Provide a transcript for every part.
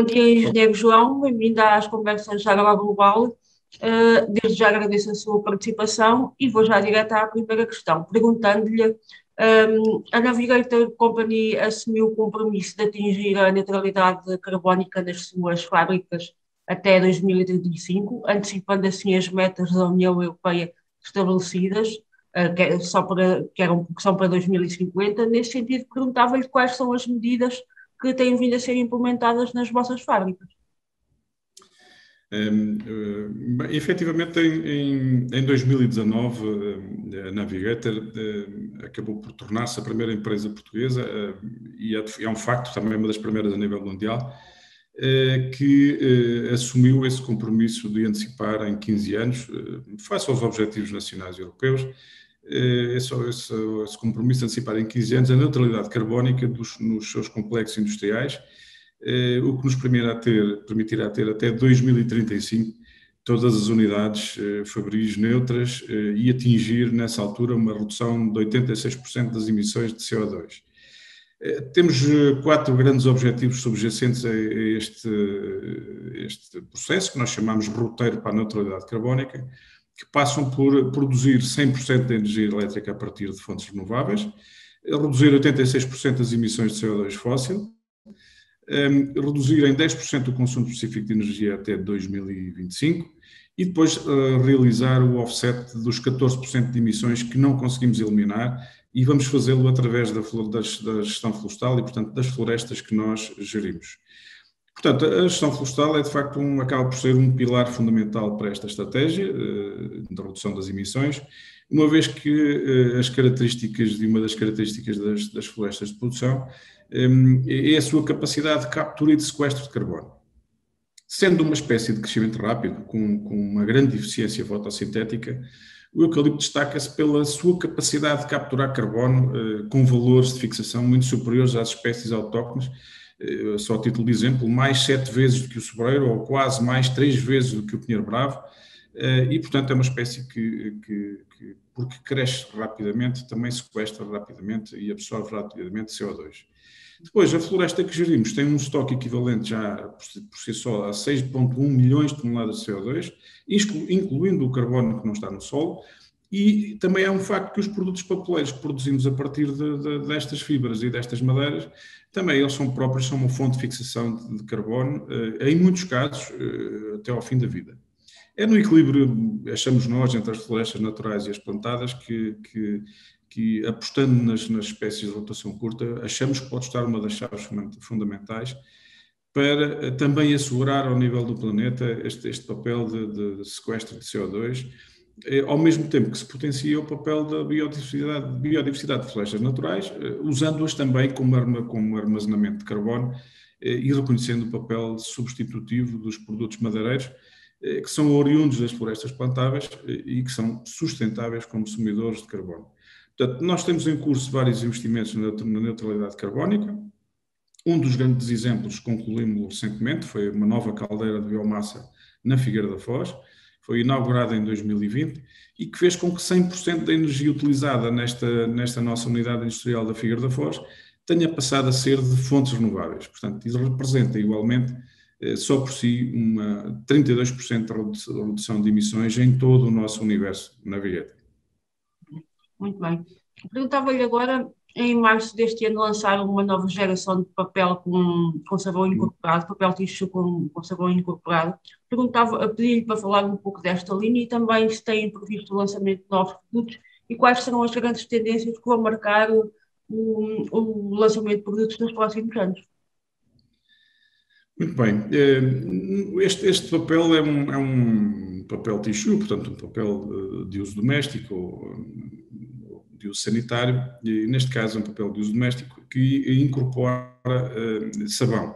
Bom dia, Engenheiro João, bem-vindo às conversas da Agro Global. Desde já agradeço a sua participação e vou já direto à primeira questão, perguntando-lhe, a Navigator Company assumiu o compromisso de atingir a neutralidade carbónica nas suas fábricas até 2035, antecipando assim as metas da União Europeia estabelecidas, que são para 2050. Nesse sentido, perguntava-lhe quais são as medidas que têm vindo a ser implementadas nas vossas fábricas. Efetivamente, em 2019, a Navigator acabou por tornar-se a primeira empresa portuguesa, e é um facto, também uma das primeiras a nível mundial, que assumiu esse compromisso de antecipar em 15 anos, face aos objetivos nacionais e europeus, esse compromisso de antecipar em 15 anos a neutralidade carbónica nos seus complexos industriais, o que nos permitirá ter até 2035 todas as unidades fabris neutras e atingir nessa altura uma redução de 86% das emissões de CO2. Temos 4 grandes objetivos subjacentes a este processo, que nós chamamos roteiro para a neutralidade carbónica, que passam por produzir 100% de energia elétrica a partir de fontes renováveis, reduzir 86% das emissões de CO2 fóssil, reduzir em 10% o consumo específico de energia até 2025 e depois realizar o offset dos 14% de emissões que não conseguimos eliminar, e vamos fazê-lo através da gestão florestal e, portanto, das florestas que nós gerimos. Portanto, a gestão florestal é, de facto, acaba por ser um pilar fundamental para esta estratégia de redução das emissões, uma vez que uma das características das florestas de produção é a sua capacidade de captura e de sequestro de carbono. Sendo uma espécie de crescimento rápido, com uma grande eficiência fotossintética, o eucalipto destaca-se pela sua capacidade de capturar carbono com valores de fixação muito superiores às espécies autóctones, só a título de exemplo, mais 7 vezes do que o sobreiro, ou quase mais 3 vezes do que o pinheiro bravo, e portanto é uma espécie que porque cresce rapidamente, também sequestra rapidamente e absorve rapidamente CO2. Depois, a floresta que gerimos tem um estoque equivalente já por si só a 6,1 milhões de toneladas de CO2, incluindo o carbono que não está no solo, e também é um facto que os produtos papeleiros que produzimos a partir destas fibras e destas madeiras, também eles são uma fonte de fixação de carbono, em muitos casos, até ao fim da vida. É no equilíbrio, achamos nós, entre as florestas naturais e as plantadas, que apostando nas espécies de rotação curta, achamos que pode estar uma das chaves fundamentais para também assegurar ao nível do planeta este papel de sequestro de CO2, ao mesmo tempo que se potencia o papel da biodiversidade de florestas naturais, usando-as também como armazenamento de carbono e reconhecendo o papel substitutivo dos produtos madeireiros, que são oriundos das florestas plantáveis e que são sustentáveis como consumidores de carbono. Portanto, nós temos em curso vários investimentos na neutralidade carbónica. Um dos grandes exemplos, concluímos recentemente, foi uma nova caldeira de biomassa na Figueira da Foz, foi inaugurada em 2020 e que fez com que 100% da energia utilizada nesta nossa unidade industrial da Figueira da Foz tenha passado a ser de fontes renováveis. Portanto, isso representa igualmente, só por si, uma 32% de redução de emissões em todo o nosso universo Navigator. Muito bem. Perguntava-lhe agora, em março deste ano lançaram uma nova geração de papel com sabão incorporado, papel tixu com sabão incorporado. Pedi-lhe para falar um pouco desta linha e também se têm previsto o lançamento de novos produtos e quais serão as grandes tendências que vão marcar o lançamento de produtos nos próximos anos. Muito bem. Este papel é um papel tixu, portanto um papel de uso doméstico ou de uso sanitário, e neste caso é um papel de uso doméstico que incorpora sabão.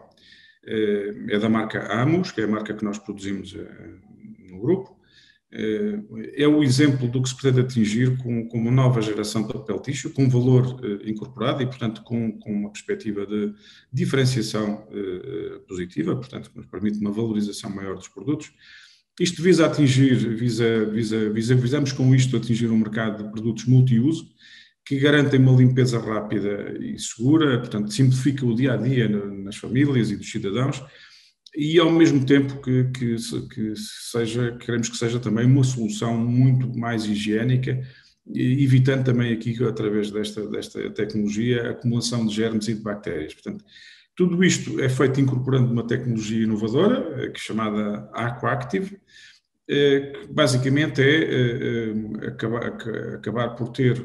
É da marca Amos, que é a marca que nós produzimos no grupo. É o exemplo do que se pretende atingir com uma nova geração de papel tixu, com valor incorporado e, portanto, com uma perspectiva de diferenciação positiva, portanto, que nos permite uma valorização maior dos produtos. Isto visa atingir, visamos com isto atingir um mercado de produtos multiuso, que garantem uma limpeza rápida e segura, portanto, simplifica o dia-a-dia nas famílias e dos cidadãos, e ao mesmo tempo queremos que seja também uma solução muito mais higiênica, evitando também aqui, através desta tecnologia, a acumulação de germes e de bactérias. Portanto, tudo isto é feito incorporando uma tecnologia inovadora, que é chamada Aquactive, que basicamente é acabar por ter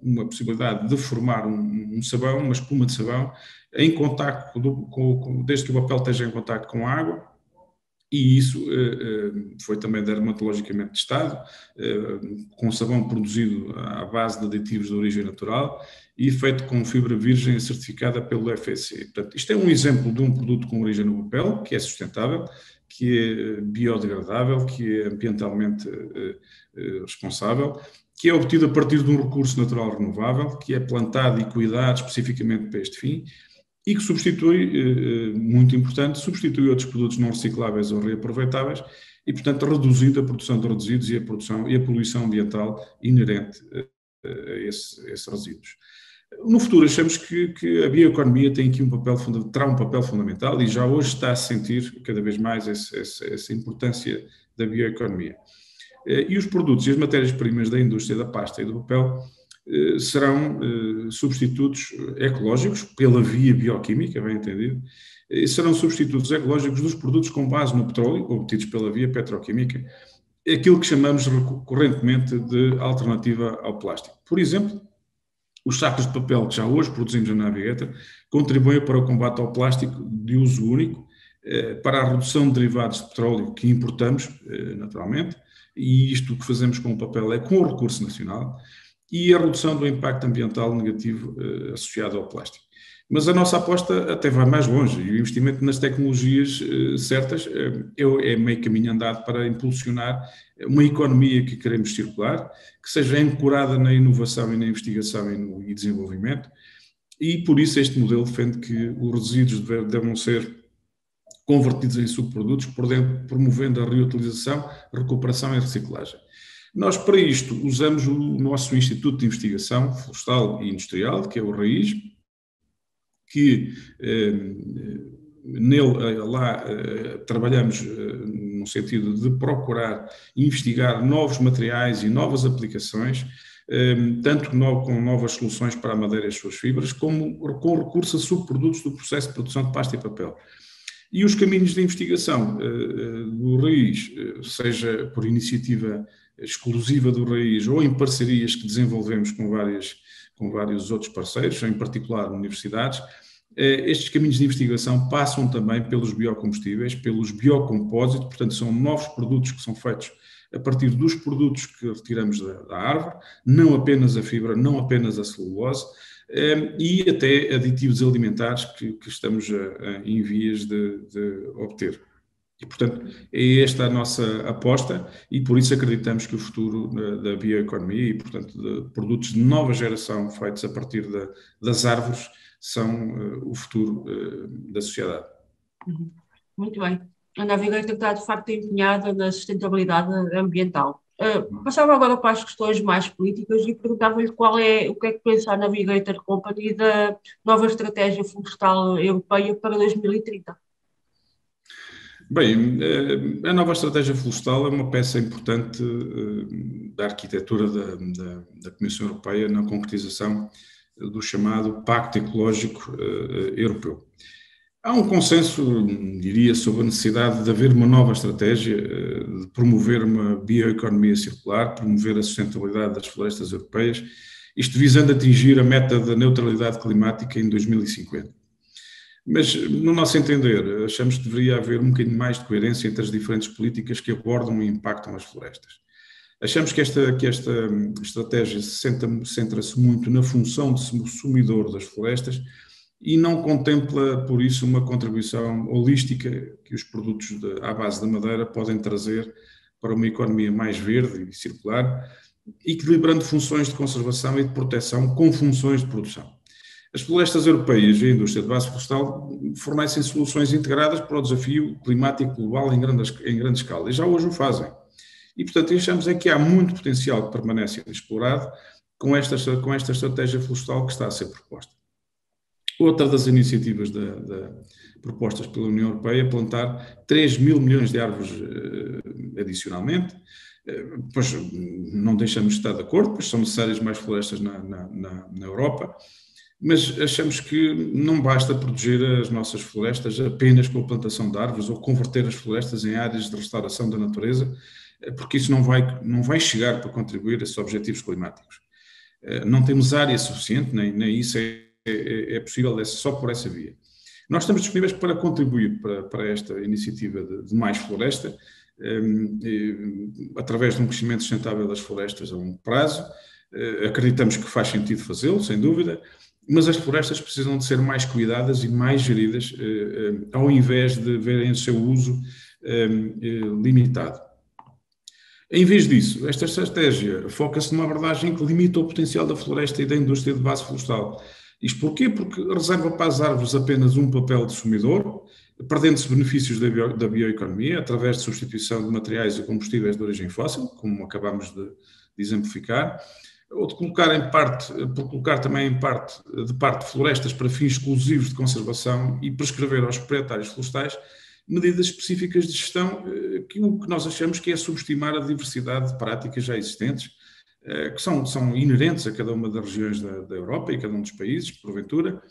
uma possibilidade de formar um sabão, uma espuma de sabão, em contacto, desde que o papel esteja em contacto com a água, e isso foi também dermatologicamente testado, com sabão produzido à base de aditivos de origem natural e feito com fibra virgem certificada pelo FSC. Portanto, isto é um exemplo de um produto com origem no papel, que é sustentável, que é biodegradável, que é ambientalmente responsável, que é obtido a partir de um recurso natural renovável, que é plantado e cuidado especificamente para este fim, e que substitui, muito importante, substitui outros produtos não recicláveis ou reaproveitáveis e, portanto, reduzindo a produção de resíduos e a poluição ambiental inerente a esses resíduos. No futuro, achamos que a bioeconomia tem aqui terá um papel fundamental e já hoje está a sentir cada vez mais essa importância da bioeconomia. E os produtos e as matérias-primas da indústria da pasta e do papel serão substitutos ecológicos, pela via bioquímica, bem entendido, serão substitutos ecológicos dos produtos com base no petróleo, obtidos pela via petroquímica, aquilo que chamamos recorrentemente de alternativa ao plástico. Por exemplo, os sacos de papel que já hoje produzimos na Navigator contribuem para o combate ao plástico de uso único, para a redução de derivados de petróleo que importamos, naturalmente, e isto que fazemos com o papel é com o recurso nacional, e a redução do impacto ambiental negativo associado ao plástico. Mas a nossa aposta até vai mais longe, e o investimento nas tecnologias certas é meio caminho andado para impulsionar uma economia que queremos circular, que seja ancorada na inovação e na investigação e desenvolvimento, e por isso este modelo defende que os resíduos devam ser convertidos em subprodutos, promovendo a reutilização, recuperação e reciclagem. Nós, para isto, usamos o nosso Instituto de Investigação Florestal e Industrial, que é o RAIZ, que lá trabalhamos no sentido de procurar investigar novos materiais e novas aplicações, tanto com novas soluções para a madeira e as suas fibras, como com recurso a subprodutos do processo de produção de pasta e papel. E os caminhos de investigação do RAIZ, seja por iniciativa exclusiva do RAIZ ou em parcerias que desenvolvemos com vários outros parceiros, em particular universidades, estes caminhos de investigação passam também pelos biocombustíveis, pelos biocompósitos, portanto são novos produtos que são feitos a partir dos produtos que retiramos da árvore, não apenas a fibra, não apenas a celulose, e até aditivos alimentares que estamos em vias de obter. E, portanto, é esta a nossa aposta e por isso acreditamos que o futuro da bioeconomia e, portanto, de produtos de nova geração feitos a partir das árvores são o futuro da sociedade. Muito bem. A Navigator está, de facto, empenhada na sustentabilidade ambiental. Passava agora para as questões mais políticas e perguntava-lhe o que é que pensa a Navigator Company da nova estratégia florestal europeia para 2030. Bem, a nova estratégia florestal é uma peça importante da arquitetura da Comissão Europeia na concretização do chamado Pacto Ecológico Europeu. Há um consenso, diria, sobre a necessidade de haver uma nova estratégia, de promover uma bioeconomia circular, promover a sustentabilidade das florestas europeias, isto visando atingir a meta da neutralidade climática em 2050. Mas, no nosso entender, achamos que deveria haver um bocadinho mais de coerência entre as diferentes políticas que abordam e impactam as florestas. Achamos que esta estratégia centra-se muito na função de consumidor das florestas e não contempla, por isso, uma contribuição holística que os produtos à base da madeira podem trazer para uma economia mais verde e circular, equilibrando funções de conservação e de proteção com funções de produção. As florestas europeias e a indústria de base florestal fornecem soluções integradas para o desafio climático global em grande escala, e já hoje o fazem. E, portanto, achamos que há muito potencial que permanece inexplorado com esta estratégia florestal que está a ser proposta. Outra das iniciativas propostas pela União Europeia é plantar 3 mil milhões de árvores adicionalmente. Pois não deixamos de estar de acordo, pois são necessárias mais florestas na Europa, mas achamos que não basta proteger as nossas florestas apenas com a plantação de árvores ou converter as florestas em áreas de restauração da natureza, porque isso não vai chegar para contribuir a esses objetivos climáticos. Não temos área suficiente, nem isso é possível só por essa via. Nós estamos disponíveis para contribuir para esta iniciativa de mais floresta, através de um crescimento sustentável das florestas a longo prazo. Acreditamos que faz sentido fazê-lo, sem dúvida, mas as florestas precisam de ser mais cuidadas e mais geridas, ao invés de verem o seu uso limitado. Em vez disso, esta estratégia foca-se numa abordagem que limita o potencial da floresta e da indústria de base florestal. Isto porquê? Porque reserva para as árvores apenas um papel de sumidor, perdendo-se benefícios da bioeconomia através de substituição de materiais e combustíveis de origem fóssil, como acabamos de exemplificar, ou de colocar também de parte florestas para fins exclusivos de conservação e prescrever aos proprietários florestais medidas específicas de gestão, que o que nós achamos que é subestimar a diversidade de práticas já existentes, que são inerentes a cada uma das regiões da Europa e cada um dos países, porventura,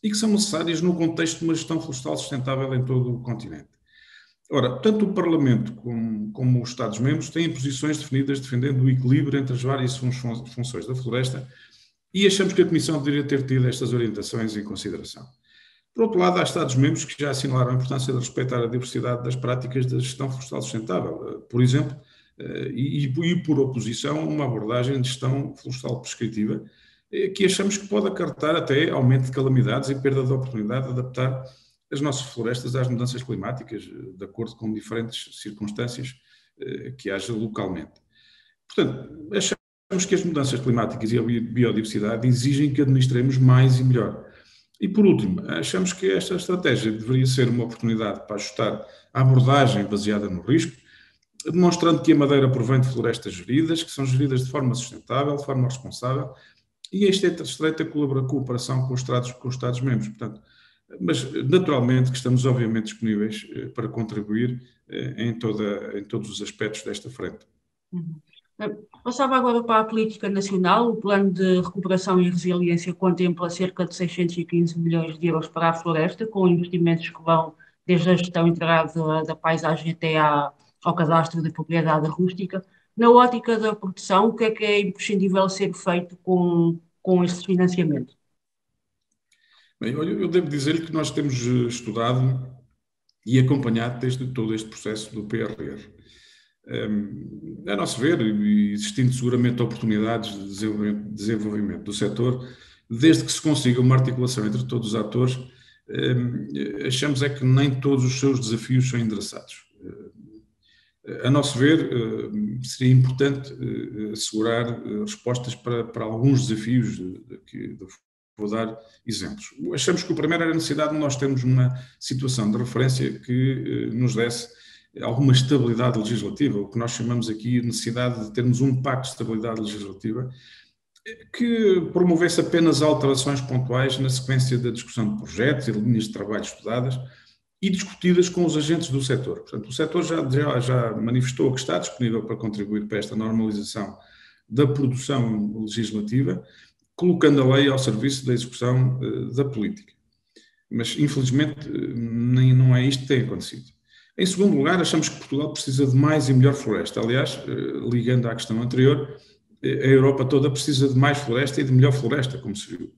e que são necessárias no contexto de uma gestão florestal sustentável em todo o continente. Ora, tanto o Parlamento como os Estados-membros têm posições definidas defendendo o equilíbrio entre as várias funções da floresta e achamos que a Comissão deveria ter tido estas orientações em consideração. Por outro lado, há Estados-membros que já assinalaram a importância de respeitar a diversidade das práticas da gestão florestal sustentável, por exemplo, e por oposição, uma abordagem de gestão florestal prescritiva, que achamos que pode acarretar até aumento de calamidades e perda de oportunidade de adaptar as nossas florestas às mudanças climáticas, de acordo com diferentes circunstâncias que haja localmente. Portanto, achamos que as mudanças climáticas e a biodiversidade exigem que administremos mais e melhor. E, por último, achamos que esta estratégia deveria ser uma oportunidade para ajustar a abordagem baseada no risco, demonstrando que a madeira provém de florestas geridas, que são geridas de forma sustentável, de forma responsável, e esta estreita cooperação com os Estados-membros. Portanto, mas, naturalmente, que estamos, obviamente, disponíveis para contribuir em todos os aspectos desta frente. Passava agora para a política nacional. O Plano de Recuperação e Resiliência contempla cerca de 615 milhões de euros para a floresta, com investimentos que vão desde a gestão integrada da paisagem até ao cadastro da propriedade rústica. Na ótica da produção, o que é imprescindível ser feito com este financiamento? Bem, eu devo dizer-lhe que nós temos estudado e acompanhado todo este processo do PRR. A nosso ver, existindo seguramente oportunidades de desenvolvimento do setor, desde que se consiga uma articulação entre todos os atores, achamos é que nem todos os seus desafios são endereçados. A nosso ver, seria importante assegurar respostas para alguns desafios que vou dar exemplos. Achamos que o primeiro era a necessidade de nós termos uma situação de referência que nos desse alguma estabilidade legislativa, o que nós chamamos aqui de necessidade de termos um pacto de estabilidade legislativa que promovesse apenas alterações pontuais na sequência da discussão de projetos e linhas de trabalho estudadas e discutidas com os agentes do setor. Portanto, o setor já manifestou que está disponível para contribuir para esta normalização da produção legislativa, colocando a lei ao serviço da execução da política. Mas, infelizmente, não é isto que tem acontecido. Em segundo lugar, achamos que Portugal precisa de mais e melhor floresta. Aliás, ligando à questão anterior, a Europa toda precisa de mais floresta e de melhor floresta, como se viu.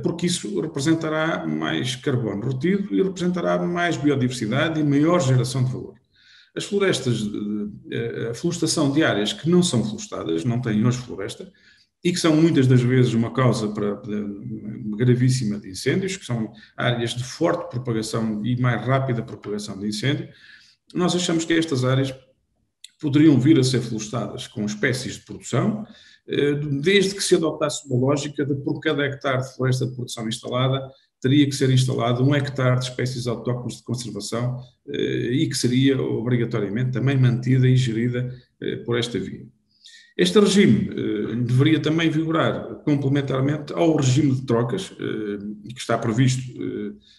Porque isso representará mais carbono retido e representará mais biodiversidade e maior geração de valor. As florestas, a florestação de áreas que não são florestadas, não têm hoje floresta, e que são muitas das vezes uma causa gravíssima de incêndios, que são áreas de forte propagação e mais rápida propagação de incêndio, nós achamos que estas áreas poderiam vir a ser florestadas com espécies de produção, desde que se adotasse uma lógica de por cada hectare de floresta de produção instalada, teria que ser instalado 1 hectare de espécies autóctones de conservação e que seria obrigatoriamente também mantida e gerida por esta via. Este regime deveria também vigorar complementarmente ao regime de trocas, que está previsto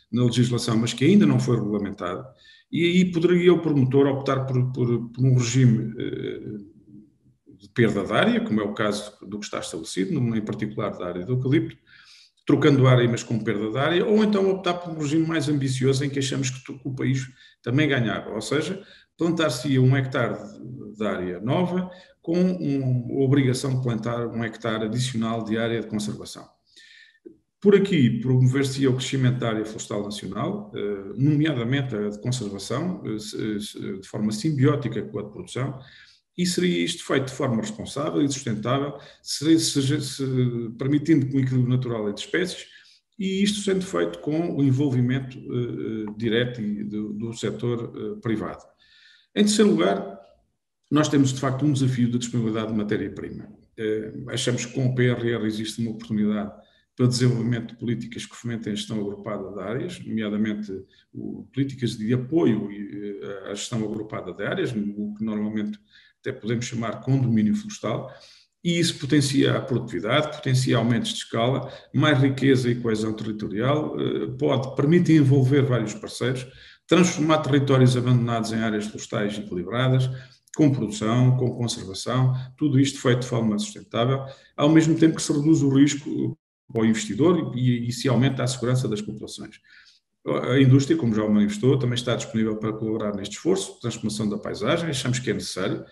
na legislação, mas que ainda não foi regulamentado, e aí poderia o promotor optar por um regime de perda de área, como é o caso do que está estabelecido, em particular da área do eucalipto, trocando área, mas com perda de área, ou então optar por um regime mais ambicioso em que achamos que o país também ganhava, ou seja, plantar-se-ia 1 hectare de área nova com a obrigação de plantar 1 hectare adicional de área de conservação. Por aqui, promover-se-ia o crescimento da área florestal nacional, nomeadamente a de conservação, de forma simbiótica com a de produção, e seria isto feito de forma responsável e sustentável, permitindo um equilíbrio natural entre espécies, e isto sendo feito com o envolvimento direto do setor privado. Em terceiro lugar, nós temos de facto um desafio de disponibilidade de matéria-prima. Achamos que com o PRR existe uma oportunidade para o desenvolvimento de políticas que fomentem a gestão agrupada de áreas, nomeadamente políticas de apoio à gestão agrupada de áreas, o que normalmente até podemos chamar condomínio florestal, e isso potencia a produtividade, potencia aumentos de escala, mais riqueza e coesão territorial, permite envolver vários parceiros, transformar territórios abandonados em áreas florestais equilibradas, com produção, com conservação, tudo isto feito de forma sustentável, ao mesmo tempo que se reduz o risco ao investidor e se aumenta a segurança das populações. A indústria, como já o manifestou, também está disponível para colaborar neste esforço de transformação da paisagem, achamos que é necessário,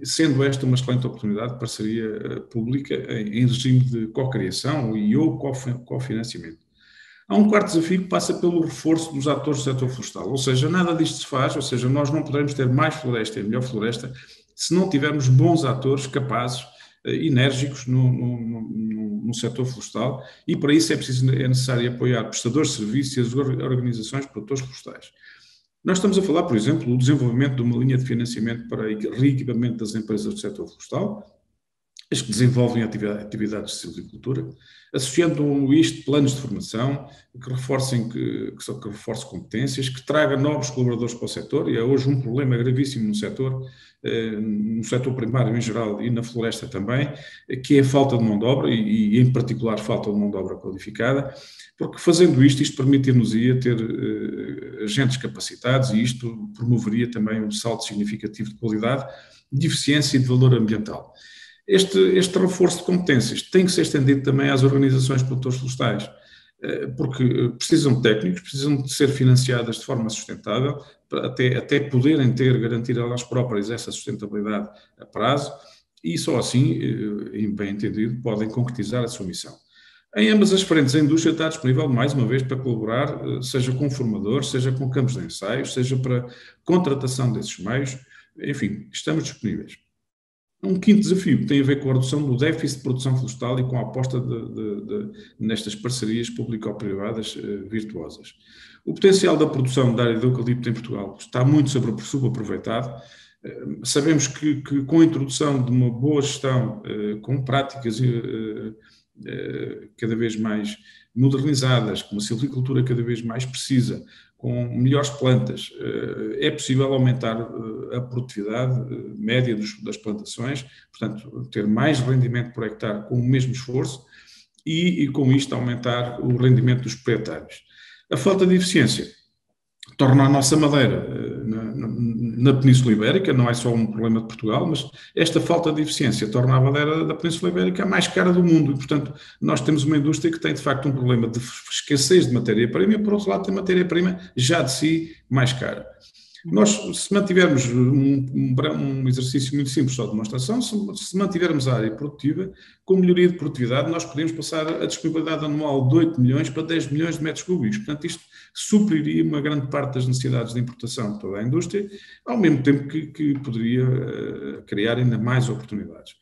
sendo esta uma excelente oportunidade de parceria pública em regime de co-criação ou cofinanciamento. Há um quarto desafio que passa pelo reforço dos atores do setor florestal, ou seja, nada disto se faz, ou seja, nós não poderemos ter mais floresta e melhor floresta se não tivermos bons atores capazes, enérgicos no setor florestal, e para isso é necessário apoiar prestadores de serviços e as organizações de produtores florestais. Nós estamos a falar, por exemplo, do desenvolvimento de uma linha de financiamento para reequipamento das empresas do setor florestal, as que desenvolvem atividades de silvicultura, associando isto planos de formação que reforcem competências, que traga novos colaboradores para o setor, e é hoje um problema gravíssimo no setor primário em geral e na floresta também, que é a falta de mão de obra e em particular falta de mão de obra qualificada, porque fazendo isto permitir-nos-ia ter agentes capacitados, e isto promoveria também um salto significativo de qualidade, de eficiência e de valor ambiental. Este reforço de competências tem que ser estendido também às organizações de produtores florestais, porque precisam de técnicos, precisam de ser financiadas de forma sustentável, até poderem garantir elas próprias essa sustentabilidade a prazo, e só assim, bem entendido, podem concretizar a sua missão. Em ambas as frentes, a indústria está disponível, mais uma vez, para colaborar, seja com formadores, seja com campos de ensaios, seja para contratação desses meios, enfim, estamos disponíveis. Um quinto desafio tem a ver com a redução do déficit de produção florestal e com a aposta nestas parcerias público-privadas virtuosas. O potencial da produção da área de eucalipto em Portugal está muito subaproveitado. Sabemos que com a introdução de uma boa gestão, com práticas cada vez mais modernizadas, com uma silvicultura cada vez mais precisa, com melhores plantas, é possível aumentar a produtividade média das plantações, portanto, ter mais rendimento por hectare com o mesmo esforço e com isto aumentar o rendimento dos proprietários. A falta de eficiência torna a nossa madeira na Península Ibérica, não é só um problema de Portugal, mas esta falta de eficiência torna a madeira da Península Ibérica a mais cara do mundo, e portanto nós temos uma indústria que tem de facto um problema de escassez de matéria-prima e por outro lado tem matéria-prima já de si mais cara. Nós, se mantivermos um exercício muito simples só de demonstração, se mantivermos a área produtiva, com melhoria de produtividade, nós podemos passar a disponibilidade anual de 8 milhões para 10 milhões de metros cúbicos. Portanto, isto supriria uma grande parte das necessidades de importação de toda a indústria, ao mesmo tempo que poderia criar ainda mais oportunidades.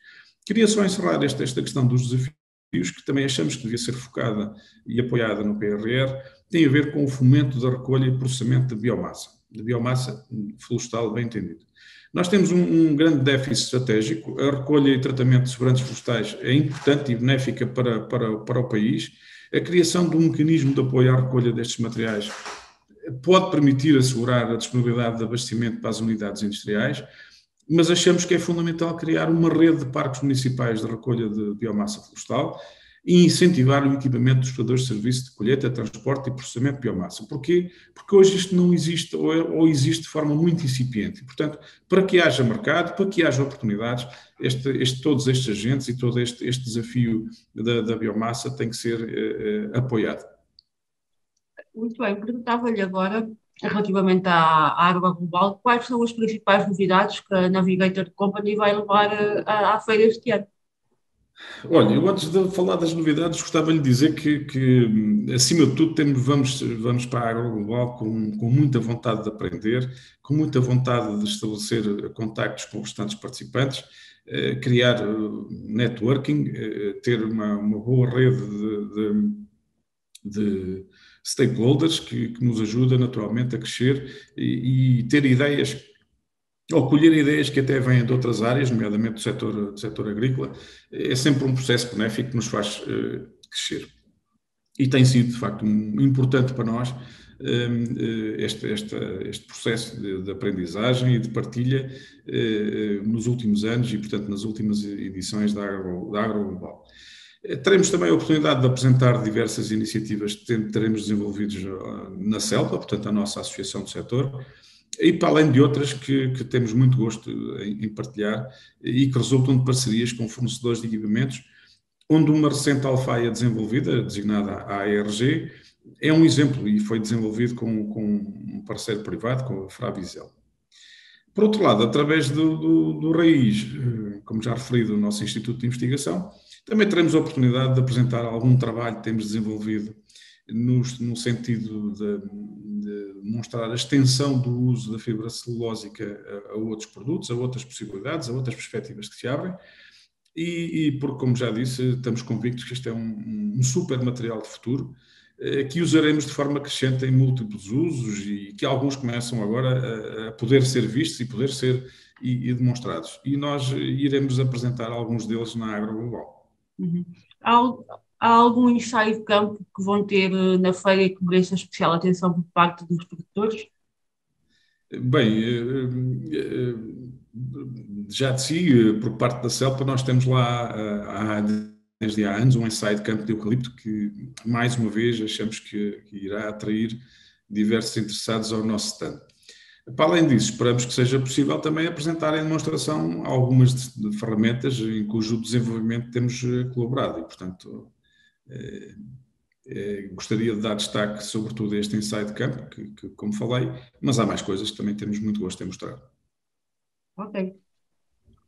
Queria só encerrar esta questão dos desafios, que também achamos que devia ser focada e apoiada no PRR, tem a ver com o fomento da recolha e processamento de biomassa florestal, bem entendido. Nós temos um grande déficit estratégico. A recolha e tratamento de sobrantes florestais é importante e benéfica para o país. A criação de um mecanismo de apoio à recolha destes materiais pode permitir assegurar a disponibilidade de abastecimento para as unidades industriais, mas achamos que é fundamental criar uma rede de parques municipais de recolha de biomassa florestal e incentivar o equipamento dos prestadores de serviço de colheita, transporte e processamento de biomassa. Porquê? Porque hoje isto não existe ou existe de forma muito incipiente. E, portanto, para que haja mercado, para que haja oportunidades, todos estes agentes e todo este desafio da biomassa tem que ser apoiado. Muito bem, perguntava-lhe agora, relativamente à água global, quais são as principais novidades que a Navigator Company vai levar à feira este ano? Olha, eu antes de falar das novidades, gostava de lhe dizer que, acima de tudo, vamos para a Agro Global com muita vontade de aprender, com muita vontade de estabelecer contactos com os restantes participantes, criar networking, ter uma boa rede de stakeholders que nos ajuda naturalmente a crescer e ter ideias ou colher ideias que até vêm de outras áreas, nomeadamente do setor agrícola, é sempre um processo benéfico que nos faz crescer. E tem sido, de facto, importante para nós este processo de aprendizagem e de partilha nos últimos anos e, portanto, nas últimas edições da Agro Global. Teremos também a oportunidade de apresentar diversas iniciativas que teremos desenvolvidos na CELPA, portanto, a nossa associação do setor, e para além de outras que temos muito gosto em partilhar e que resultam de parcerias com fornecedores de equipamentos, onde uma recente alfaia desenvolvida, designada a ARG, é um exemplo e foi desenvolvido com um parceiro privado, com a Fravisel. Por outro lado, através do Raiz, como já referi, do nosso Instituto de Investigação, também teremos a oportunidade de apresentar algum trabalho que temos desenvolvido no sentido de demonstrar a extensão do uso da fibra celulósica a outros produtos, a outras possibilidades, a outras perspectivas que se abrem, e porque, como já disse, estamos convictos que este é um super material de futuro, que usaremos de forma crescente em múltiplos usos e que alguns começam agora a poder ser vistos e poder ser e demonstrados. E nós iremos apresentar alguns deles na Agro Global. Uhum. Há, há algum ensaio de campo que vão ter na feira e que mereça especial atenção por parte dos produtores? Bem, já de si, por parte da CELPA, nós temos lá desde há anos um ensaio de campo de eucalipto que, mais uma vez, achamos que irá atrair diversos interessados ao nosso stand. Para além disso, esperamos que seja possível também apresentar em demonstração algumas de ferramentas em cujo desenvolvimento temos colaborado e, portanto, gostaria de dar destaque sobretudo a este ensaio de campo, que, como falei, mas há mais coisas que também temos muito gosto em mostrar. Ok.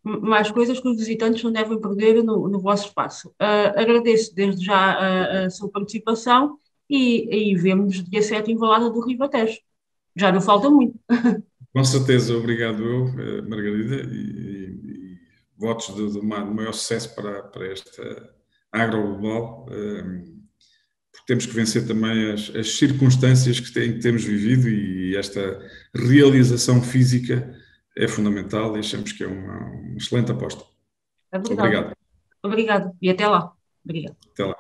Mais coisas que os visitantes não devem perder no vosso espaço. Agradeço desde já a sua participação e vemos dia 7 em Valada do Ribatejo. Já não falta muito. Com certeza, obrigado eu, Margarida, e votos de maior sucesso para esta Agro Global, porque temos que vencer também as circunstâncias que temos vivido e esta realização física é fundamental e achamos que é uma excelente aposta. É verdade. Obrigado. Obrigada. E até lá. Obrigada. Até lá.